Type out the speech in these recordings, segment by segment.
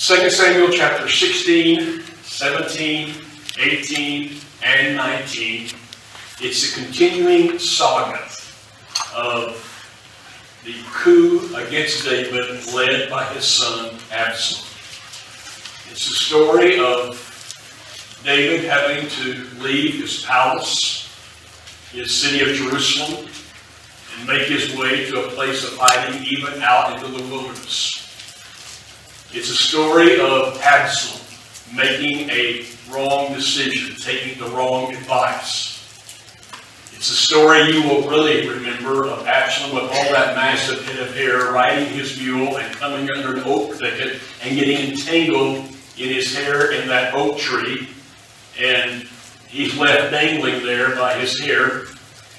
2 Samuel chapter 16, 17, 18, and 19. It's a continuing saga of the coup against David led by his son Absalom. It's a story of David having to leave his palace, his city of Jerusalem, and make his way to a place of hiding, even out into the wilderness. It's a story of Absalom making a wrong decision, taking the wrong advice. It's a story you will really remember of Absalom with all that massive head of hair, riding his mule and coming under an oak thicket and getting entangled in his hair in that oak tree. And he's left dangling there by his hair.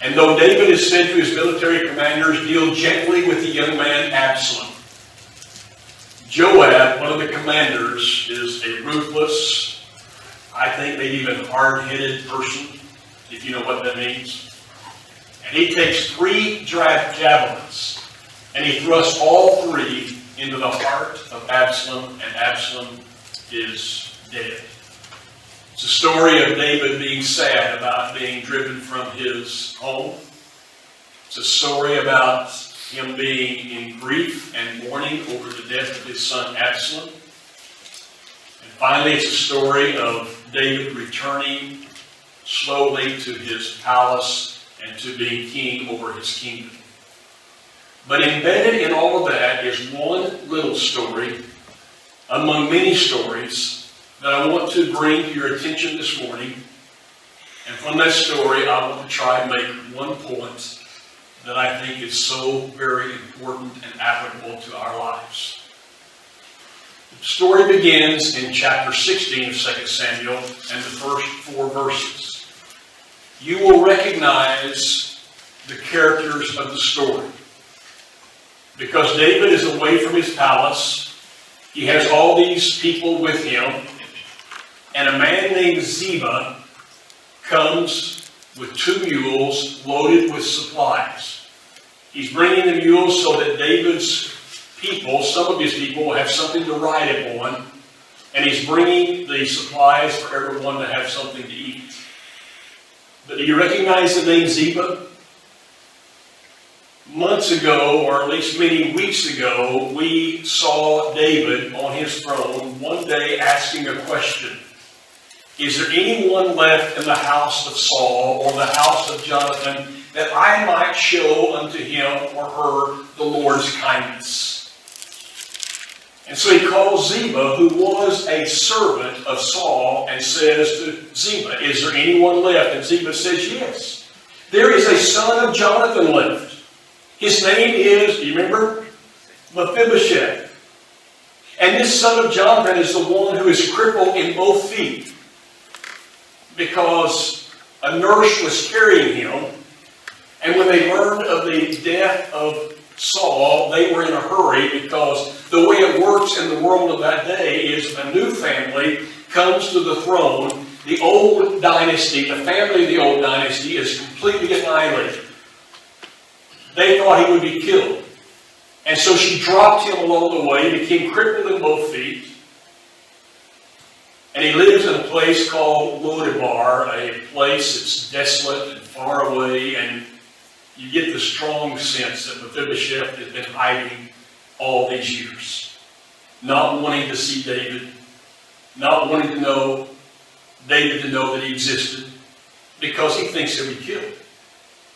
And though David is said to his military commanders, deal gently with the young man Absalom, Joab, one of the commanders, is a ruthless, I think maybe even hard-headed person, if you know what that means. And he takes 3 javelins, and he thrusts all 3 into the heart of Absalom, and Absalom is dead. It's a story of David being sad about being driven from his home. It's a story about him being in grief and mourning over the death of his son Absalom. And finally, it's a story of David returning slowly to his palace and to being king over his kingdom. But embedded in all of that is one little story among many stories that I want to bring to your attention this morning. And from that story, I want to try and make one point that I think is so very important and applicable to our lives. The story begins in chapter 16 of 2 Samuel and the first 4 verses. You will recognize the characters of the story. Because David is away from his palace, he has all these people with him, and a man named Ziba comes with 2 mules loaded with supplies. He's bringing the mules so that David's people, some of his people, will have something to ride upon, and he's bringing the supplies for everyone to have something to eat. But do you recognize the name Ziba? Months ago, or at least many weeks ago, we saw David on his throne one day asking a question. Is there anyone left in the house of Saul or the house of Jonathan that I might show unto him or her the Lord's kindness? And so he calls Ziba, who was a servant of Saul, and says to Ziba, is there anyone left? And Ziba says, yes. There is a son of Jonathan left. His name is, do you remember? Mephibosheth. And this son of Jonathan is the one who is crippled in both feet, because a nurse was carrying him. And when they learned of the death of Saul, they were in a hurry, because the way it works in the world of that day is if a new family comes to the throne, the old dynasty, the family of the old dynasty, is completely annihilated. They thought he would be killed. And so she dropped him along the way, became crippled in both feet. And he lives in a place called Lodebar, a place that's desolate and far away, and you get the strong sense that Mephibosheth has been hiding all these years. Not wanting to see David, not wanting to know David to know that he existed, because he thinks he'll be killed.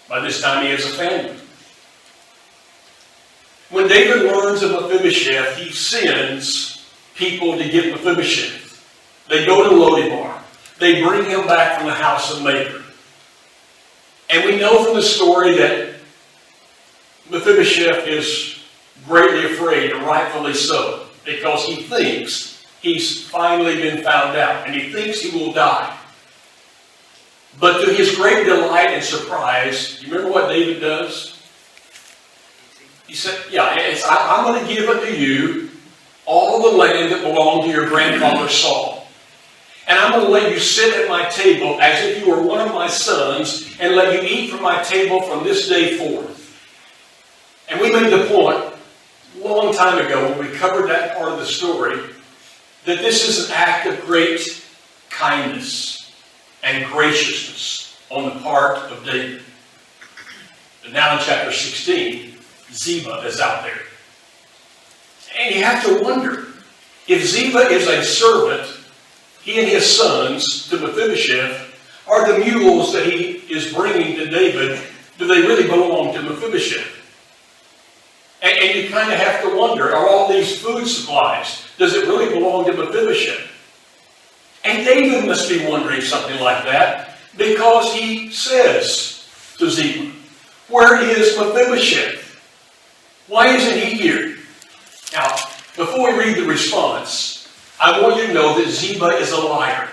By this time he has a family. When David learns of Mephibosheth, he sends people to get Mephibosheth. They go to Lodebar. They bring him back from the house of Maker. And we know from the story that Mephibosheth is greatly afraid, and rightfully so, because he thinks he's finally been found out, and he thinks he will die. But to his great delight and surprise, you remember what David does? He said, I'm going to give unto you all the land that belonged to your grandfather Saul. And I'm going to let you sit at my table as if you were one of my sons, and let you eat from my table from this day forth. And we made the point a long time ago when we covered that part of the story that this is an act of great kindness and graciousness on the part of David. And now in chapter 16, Ziba is out there. And you have to wonder, if Ziba is a servant, he and his sons to Mephibosheth, are the mules that he is bringing to David, do they really belong to Mephibosheth? And you kind of have to wonder, are all these food supplies, does it really belong to Mephibosheth? And David must be wondering something like that, because he says to Ziba, where is Mephibosheth? Why isn't he here? Now, before we read the response, I want you to know that Ziba is a liar.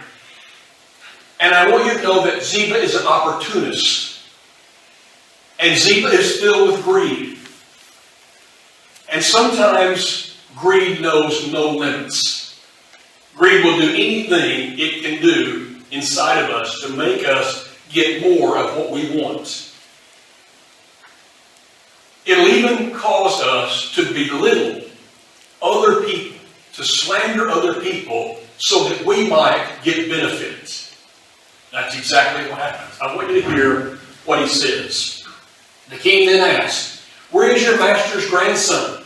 And I want you to know that Ziba is an opportunist. And Ziba is filled with greed. And sometimes greed knows no limits. Greed will do anything it can do inside of us to make us get more of what we want. It'll even cause us to belittle other people, to slander other people, so that we might get benefits. That's exactly what happens. I want you to hear what he says. The king then asked, where is your master's grandson?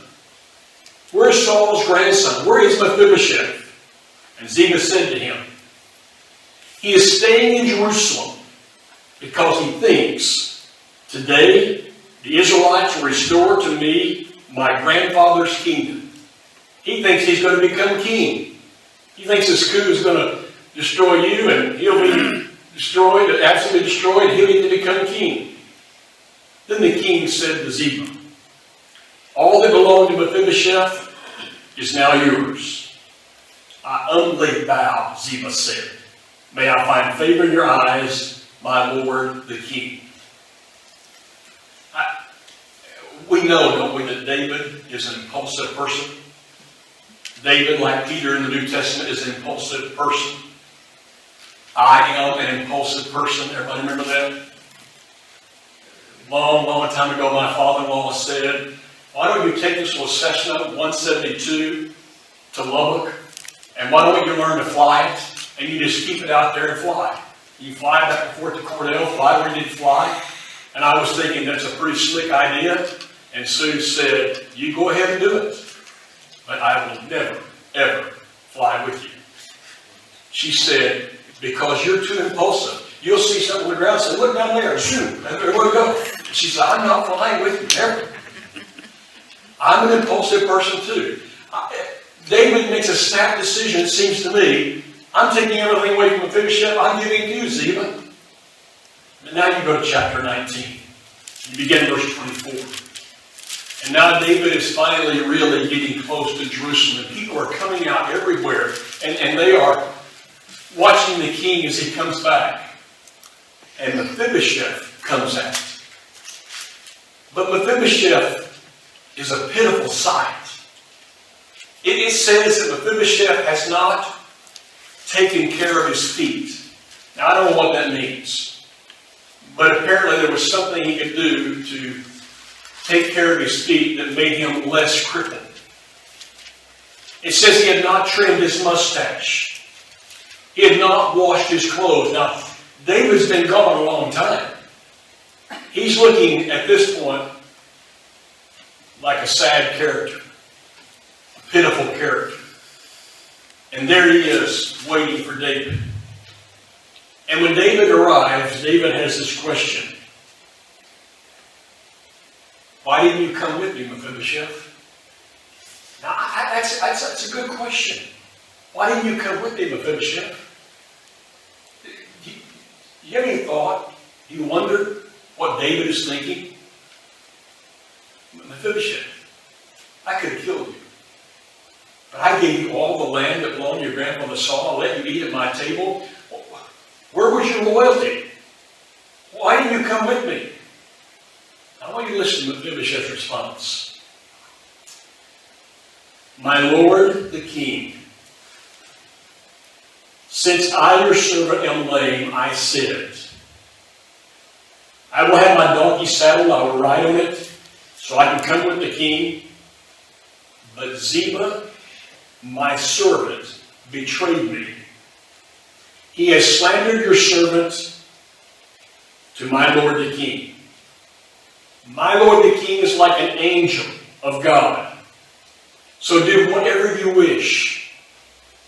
Where is Saul's grandson? Where is Mephibosheth? And Ziba said to him, he is staying in Jerusalem because he thinks, today the Israelites will restore to me my grandfather's kingdom. He thinks he's going to become king. He thinks this coup is going to destroy you, and he'll be destroyed, absolutely destroyed, and he'll get to become king. Then the king said to Ziba, all that belonged to Mephibosheth is now yours. I humbly bow, Ziba said. May I find favor in your eyes, my lord the king. We know, don't we, that David is an impulsive person. David, like Peter in the New Testament, is an impulsive person. I am an impulsive person. Everybody remember that? Long time ago, my father-in-law said, why don't you take this little Cessna 172 to Lubbock, and why don't you learn to fly it, and you just keep it out there and fly. You fly back and forth to Cordell, fly where you need to fly. And I was thinking that's a pretty slick idea. And Sue said, you go ahead and do it. But I will never, ever fly with you. She said, because you're too impulsive. You'll see something on the ground and say, look down there, shoot, where to go? She said, I'm not flying with you, never. I'm an impulsive person too. David makes a snap decision, it seems to me. I'm taking everything away from Mephibosheth. I'm giving it to you, Ziba. But now you go to chapter 19. You begin verse 24. And now David is finally really getting close to Jerusalem. And people are coming out everywhere. And they are watching the king as he comes back. And Mephibosheth comes out. But Mephibosheth is a pitiful sight. It says that Mephibosheth has not taken care of his feet. Now, I don't know what that means. But apparently there was something he could do to take care of his feet that made him less crippled. It says he had not trimmed his mustache. He had not washed his clothes. Now, David's been gone a long time. He's looking at this point like a sad character, a pitiful character. And there he is, waiting for David. And when David arrives, David has this question. Why didn't you come with me, Mephibosheth? Now, that's a good question. Why didn't you come with me, Mephibosheth? Do you have any thought? Do you wonder what David is thinking? Mephibosheth, I could have killed you. But I gave you all the land that belonged to your grandfather Saul. I let you eat at my table. Where was your loyalty? Why didn't you come with me? I want you to listen to Mephibosheth's response. My lord the king, since I your servant am lame, I said, I will have my donkey saddled, I will ride on it, so I can come with the king. But Ziba, my servant, betrayed me. He has slandered your servant to my lord the king. My lord the king is like an angel of God. So do whatever you wish.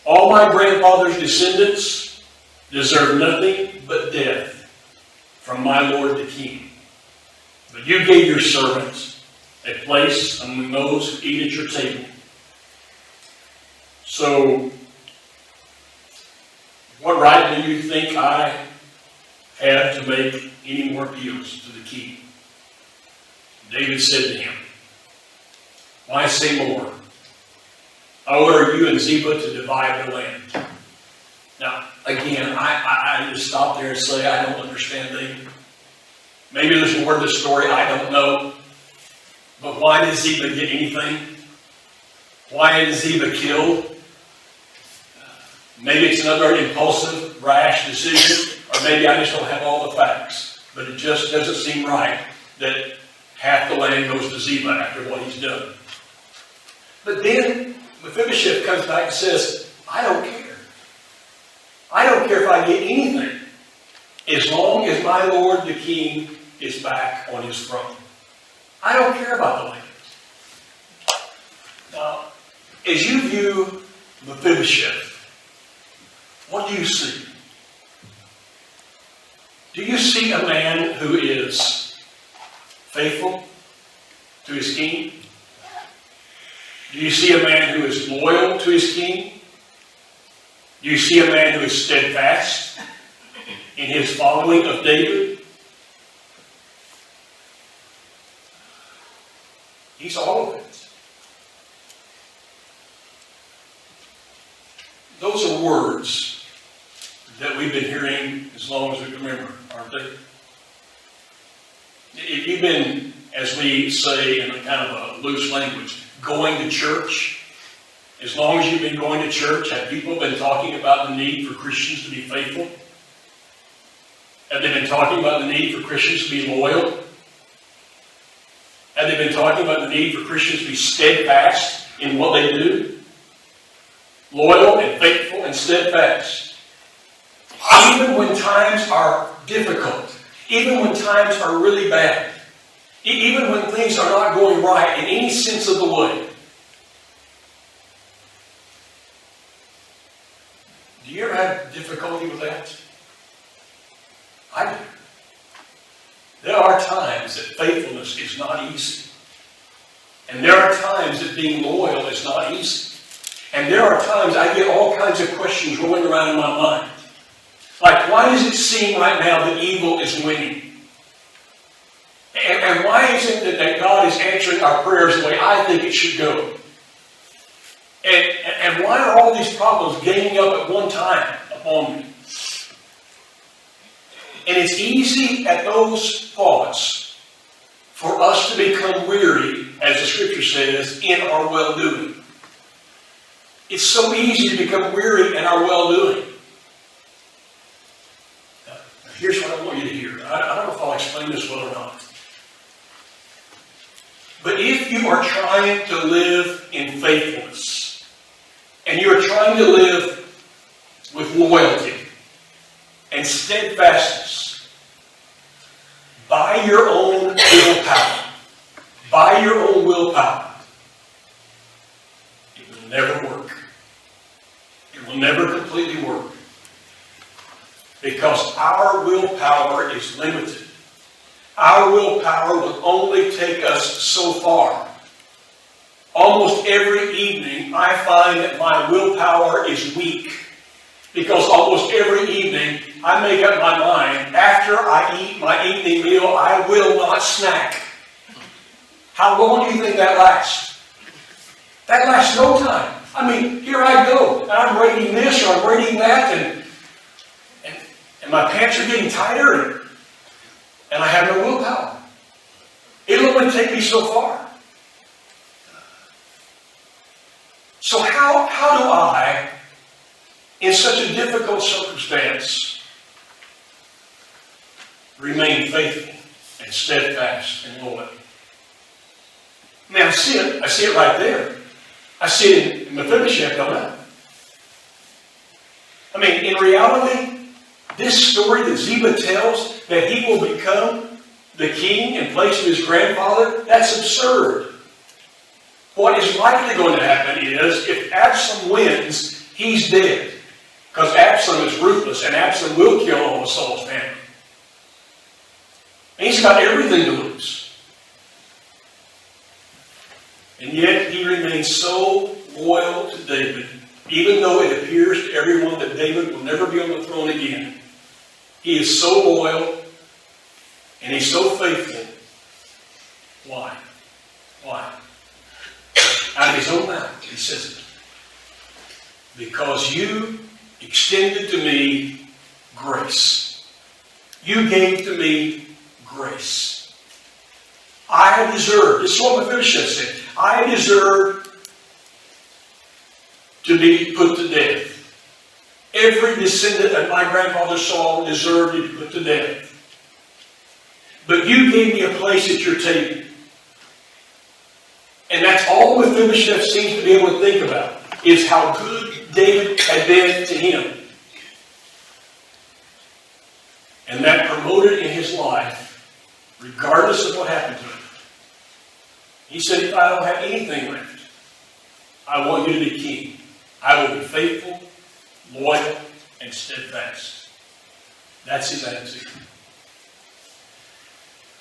All my grandfather's descendants deserve nothing but death from my lord the king. But you gave your servant a place among those who eat at your table. So, what right do you think I have to make any more appeals to the king? David said to him, why say more? I order you and Ziba to divide the land. Now, again, I just stop there and say I don't understand David. Maybe there's more to the story, I don't know. But why did Ziba get anything? Why is Ziba killed? Maybe it's another impulsive, rash decision, or maybe I just don't have all the facts. But it just doesn't seem right that half the land goes to Ziba after what he's done. But then Mephibosheth comes back and says, I don't care. I don't care if I get anything, as long as my lord the king is back on his throne. I don't care about the land. Now, as you view Mephibosheth, what do you see? Do you see a man who is faithful to his king? Do you see a man who is loyal to his king? Do you see a man who is steadfast in his following of David? He's all of it. Those are words that we've been hearing as long as we can remember, aren't they? If you've been, as we say in a kind of a loose language, going to church, as long as you've been going to church, have people been talking about the need for Christians to be faithful? Have they been talking about the need for Christians to be loyal? Have they been talking about the need for Christians to be steadfast in what they do? Loyal and faithful and steadfast. Even when times are difficult, even when times are really bad, even when things are not going right in any sense of the way. Do you ever have difficulty with that? I do. There are times that faithfulness is not easy. And there are times that being loyal is not easy. And there are times I get all kinds of questions rolling around in my mind. Like, why does it seem right now that evil is winning? And why is it that God is answering our prayers the way I think it should go? And why are all these problems ganging up at one time upon me? And it's easy at those thoughts for us to become weary, as the scripture says, in our well-doing. It's so easy to become weary in our well-doing. Now, here's what I want you to hear. I don't know if I'll explain this well or not. But if you are trying to live in faithfulness, and you are trying to live with loyalty and steadfastness, by your own willpower, it will never work. It will never completely work. Because our willpower is limited. Our willpower will only take us so far. Almost every evening, I find that my willpower is weak. Because almost every evening, I make up my mind, after I eat my evening meal, I will not snack. How long do you think that lasts? That lasts no time. I mean, here I go, and I'm reading this or I'm reading that, and my pants are getting tighter, and I have no willpower. It'll only take me so far. So how do I, in such a difficult circumstance, remain faithful and steadfast and loyal? I mean, I see it right there. I see it in Mephibosheth, don't I? I mean, in reality, this story that Ziba tells, that he will become the king in place of his grandfather, that's absurd. What is likely going to happen is, if Absalom wins, he's dead. Because Absalom is ruthless, and Absalom will kill all of Saul's family. And he's got everything to lose. And yet, he remains so loyal to David, even though it appears to everyone that David will never be on the throne again. He is so loyal, and he's so faithful. Why? Why? Out of his own mouth, he says it. Because you extended to me grace. You gave to me grace. I deserve, this is what Mephibosheth said, I deserve to be put to death. Every descendant of my grandfather Saul deserved to be put to death. But you gave me a place at your table. And that's all Mephibosheth seems to be able to think about, is how good David had been to him. And that promoted in his life, regardless of what happened to him. He said, if I don't have anything left, I want you to be king. I will be faithful, loyal, and steadfast. That's his attitude.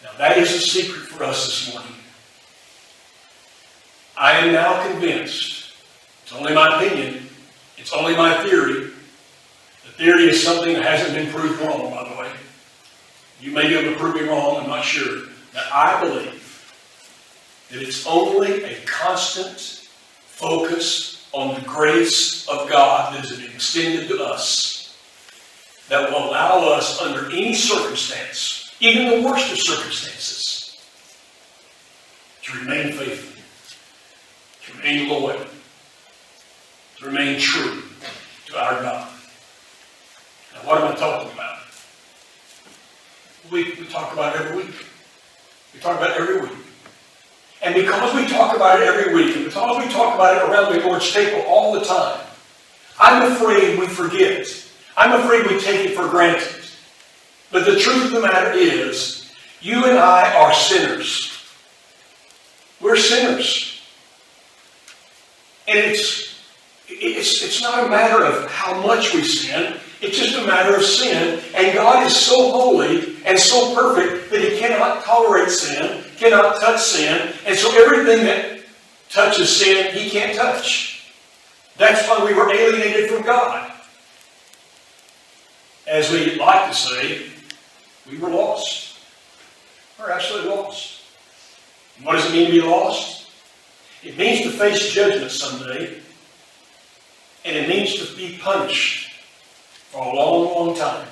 Now that is a secret for us this morning. I am now convinced, it's only my opinion, it's only my theory. The theory is something that hasn't been proved wrong, by the way. You may be able to prove me wrong, I'm not sure. But I believe that it's only a constant focus on the grace of God that has been extended to us that will allow us, under any circumstance, even the worst of circumstances, to remain faithful, to remain loyal, to remain true to our God. Now, what am I talking about? We talk about it every week. We talk about it every week. And because we talk about it every week, and because we talk about it around the Lord's table all the time, I'm afraid we forget. I'm afraid we take it for granted. But the truth of the matter is, you and I are sinners. We're sinners. And it's not a matter of how much we sin. It's just a matter of sin. And God is so holy and so perfect that He cannot tolerate sin, cannot touch sin. And so everything that touches sin, He can't touch. That's why we were alienated from God. As we like to say, we were lost. We're absolutely lost. And what does it mean to be lost? It means to face judgment someday. And it means to be punished for a long, long time.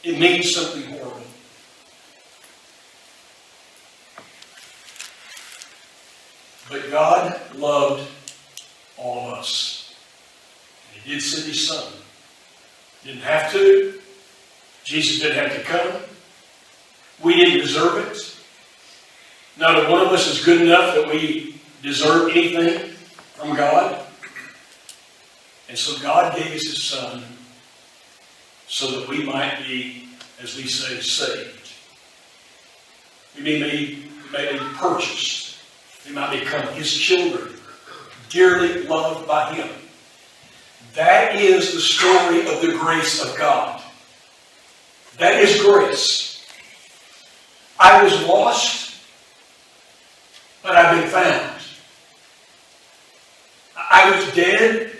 It means something horrible. But God loved all of us. And He did send His Son. Didn't have to. Jesus didn't have to come. We didn't deserve it. Not a one of us is good enough that we deserve anything from God. And so God gave us His Son so that we might be, as we say, saved. We may be purchased. We might become His children, dearly loved by Him. That is the story of the grace of God. That is grace. I was lost, but I've been found. I was dead,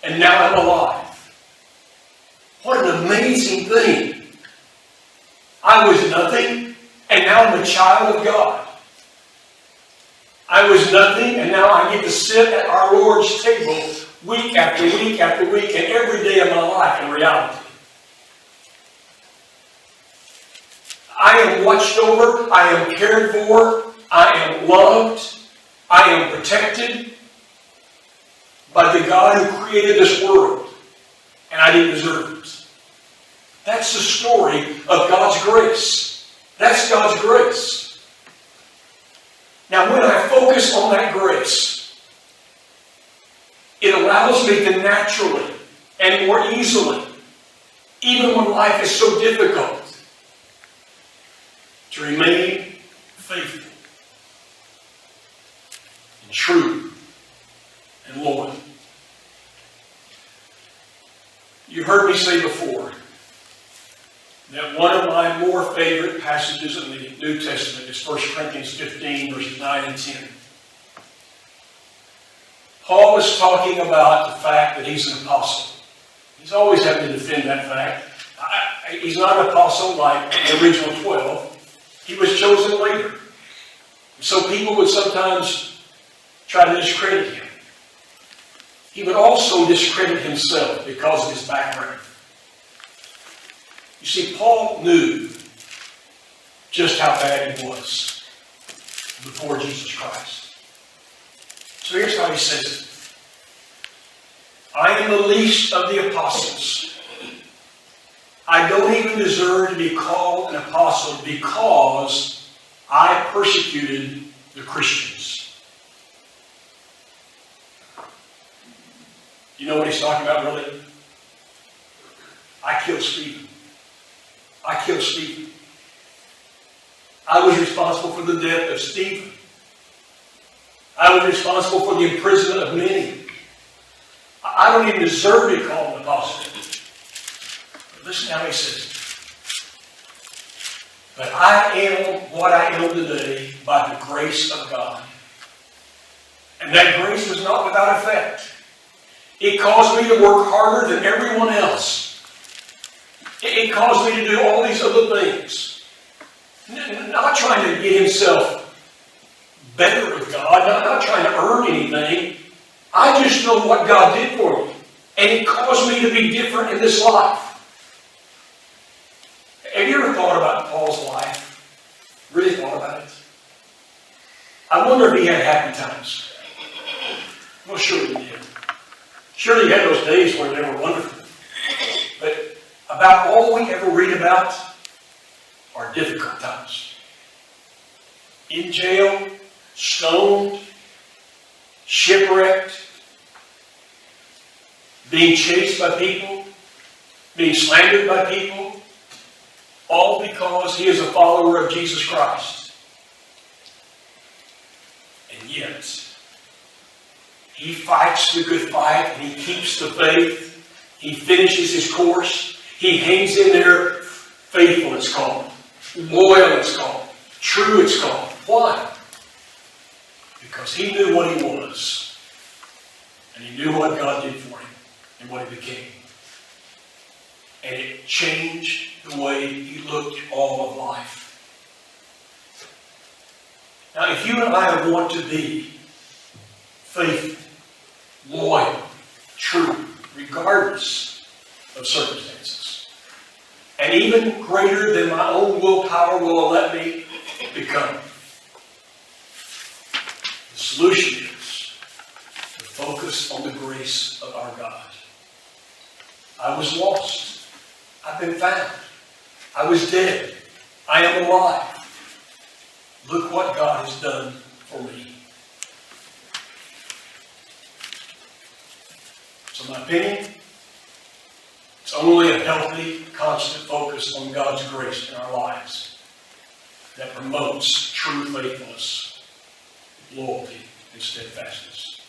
and now I'm alive. What an amazing thing. I was nothing, and now I'm a child of God. I was nothing, and now I get to sit at our Lord's table week after week after week, and every day of my life in reality. I am watched over, I am cared for, I am loved, I am protected by the God who created this world, and I didn't deserve it. That's the story of God's grace. That's God's grace. Now, when I focus on that grace, it allows me to naturally and more easily, even when life is so difficult, to remain faithful and true and loyal. You heard me say before that one of my more favorite passages in the New Testament is 1 Corinthians 15, verses 9 and 10. Paul is talking about the fact that he's an apostle. He's always having to defend that fact. He's not an apostle like the original 12. He was chosen later. So people would sometimes try to discredit him. He would also discredit himself because of his background. You see, Paul knew just how bad he was before Jesus Christ. So here's how he says it. I am the least of the apostles. I don't even deserve to be called an apostle because I persecuted the Christians. You know what he's talking about, really? I killed Stephen. I killed Stephen. I was responsible for the death of Stephen. I was responsible for the imprisonment of many. I don't even deserve to be called an apostle. But listen how he says it. But I am what I am today by the grace of God. And that grace was not without effect. It caused me to work harder than everyone else. It caused me to do all these other things. Not trying to get himself better with God, not trying to earn anything. I just know what God did for me. And it caused me to be different in this life. Have you ever thought about Paul's life? Really thought about it? I wonder if he had happy times. Well, sure he did. Surely he had those days where they were wonderful. But about all we ever read about are difficult times. In jail, stoned, shipwrecked, being chased by people, being slandered by people, all because he is a follower of Jesus Christ. And yet, he fights the good fight and he keeps the faith. He finishes his course. He hangs in there. Faithful it's called. Loyal it's called. True it's called. Why? Because he knew what he was. And he knew what God did for him and what he became. And it changed the way he looked all of life. Now, if you and I want to be faithful, loyal, true, regardless of circumstances, and even greater than my own willpower will let me become, the solution is to focus on the grace of our God. I was lost. I've been found. I was dead. I am alive. Look what God has done for me. So my opinion, it's only a healthy, constant focus on God's grace in our lives that promotes true faithfulness, loyalty, and steadfastness.